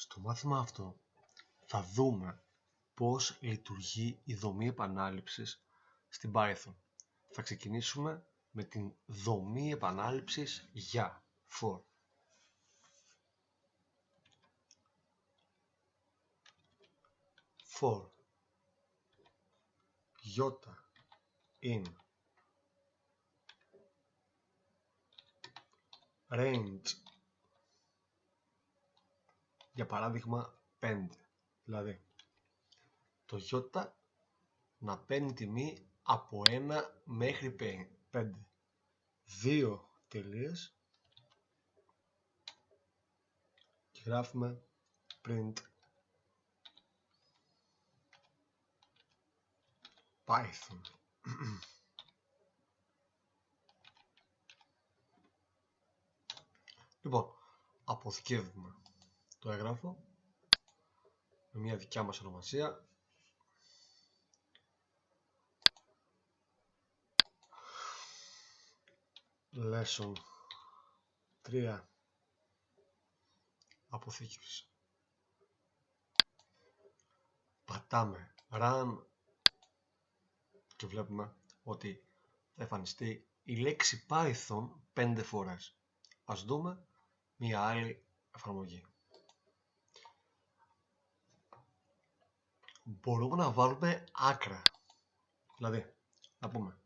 Στο μάθημα αυτό θα δούμε πώς λειτουργεί η δομή επανάληψης στην Python. Θα ξεκινήσουμε με την δομή επανάληψης για for. For in range, για παράδειγμα 5, δηλαδή το ι να παίρνει τιμή από 1 μέχρι 5, 2 τελείες και γράφουμε print Python. Λοιπόν, αποθηκεύουμε το έγγραφο με μια δικιά μας ονομασία. Lesson 3 αποθήκευση. Πατάμε run και βλέπουμε ότι θα εμφανιστεί η λέξη Python 5 φορές. Ας δούμε μια άλλη εφαρμογή. Μπορούμε να βάλουμε άκρα. Δηλαδή, να πούμε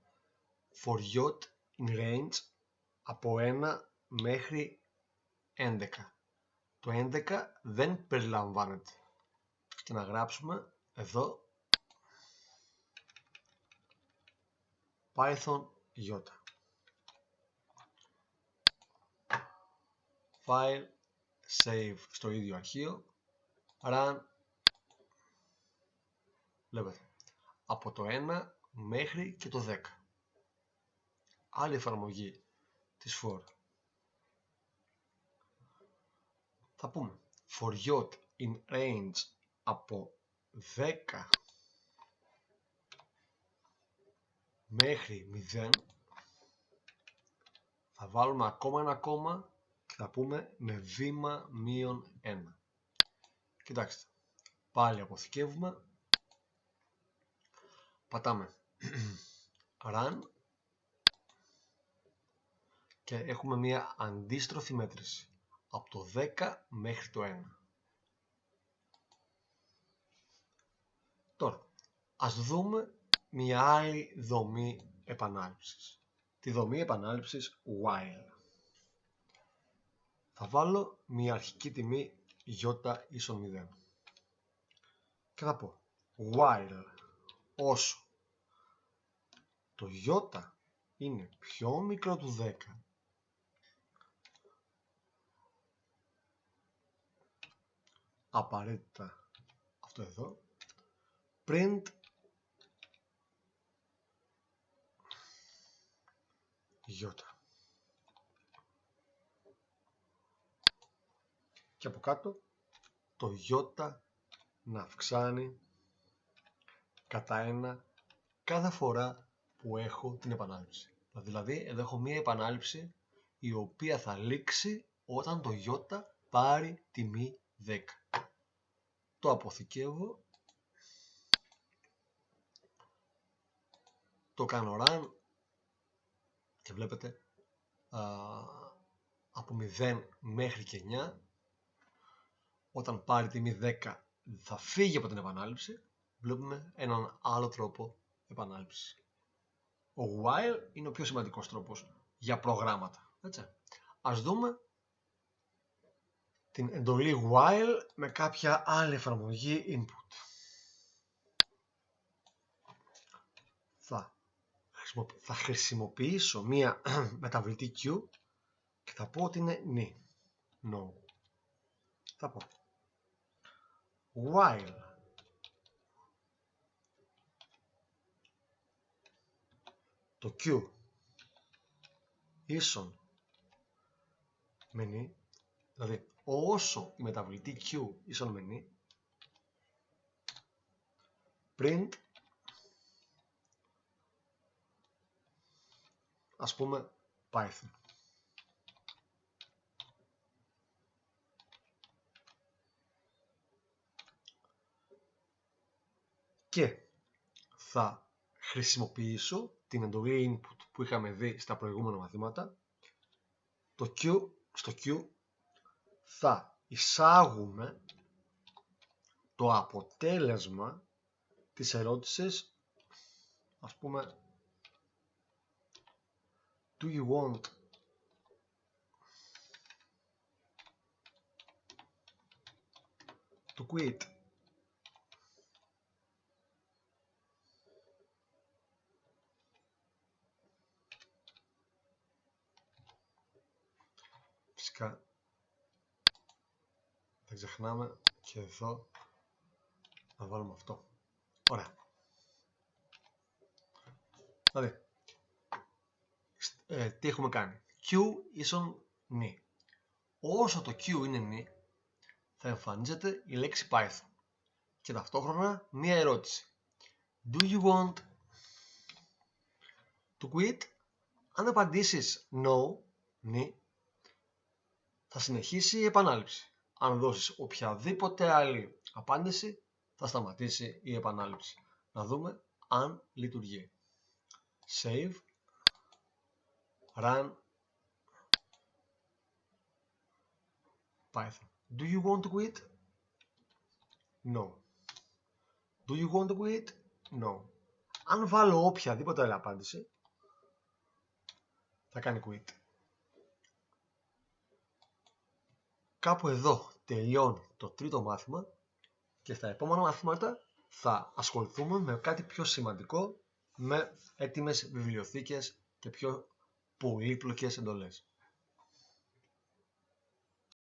for yacht in range από 1 μέχρι 11. Το 11 δεν περιλαμβάνεται. Και να γράψουμε εδώ Python yacht. File, save στο ίδιο αρχείο, run. Βλέπετε, από το 1 μέχρι και το 10. Άλλη εφαρμογή της for. Θα πούμε for yacht in range από 10 μέχρι 0. Θα βάλουμε ακόμα ένα κόμμα και θα πούμε με βήμα -1. Κοιτάξτε, πάλι αποθηκεύουμε, πατάμε run και έχουμε μια αντίστροφη μέτρηση από το 10 μέχρι το 1. Τώρα, ας δούμε μια άλλη δομή επανάληψης. Τη δομή επανάληψης while. Θα βάλω μια αρχική τιμή ι ίσον 0 και θα πω while όσο το ι είναι πιο μικρό του 10 απαραίτητα αυτό εδώ, print ι. Και από κάτω το ι να αυξάνει κατά 1 κάθε φορά που έχω την επανάληψη. Δηλαδή εδώ έχω μία επανάληψη η οποία θα λήξει όταν το ι πάρει τιμή 10. Το αποθηκεύω, το κάνω run και βλέπετε από 0 μέχρι και 9, όταν πάρει τιμή 10 θα φύγει από την επανάληψη. Βλέπουμε έναν άλλο τρόπο επανάληψης. Ο while είναι ο πιο σημαντικός τρόπος για προγράμματα. Έτσι. Ας δούμε την εντολή while με κάποια άλλη εφαρμογή input. Θα χρησιμοποιήσω μία μεταβλητή Q και θα πω ότι είναι no. Θα πω while το Q ίσον με δηλαδή όσο η μεταβλητή Q ίσον με print, ας πούμε Python. και θα χρησιμοποιήσω την εντολή input που είχαμε δει στα προηγούμενα μαθήματα. Στο Q θα εισάγουμε το αποτέλεσμα της ερώτησης, ας πούμε, do you want to quit? Φυσικά δεν ξεχνάμε και εδώ να βάλουμε αυτό. Ωραία. Δηλαδή, τι έχουμε κάνει. Q ίσον νη. Όσο το Q είναι νη, θα εμφανίζεται η λέξη Python και ταυτόχρονα μία ερώτηση. Do you want to quit? Αν απαντήσεις no, νη, θα συνεχίσει η επανάληψη. Αν δώσεις οποιαδήποτε άλλη απάντηση, θα σταματήσει η επανάληψη. Να δούμε αν λειτουργεί. Save, run, Python. Do you want to quit? No. Do you want to quit? No. Αν βάλω οποιαδήποτε άλλη απάντηση, θα κάνει quit. Κάπου εδώ τελειώνει το τρίτο μάθημα και στα επόμενα μαθήματα θα ασχοληθούμε με κάτι πιο σημαντικό, με έτοιμες βιβλιοθήκες και πιο πολύπλοκες εντολές.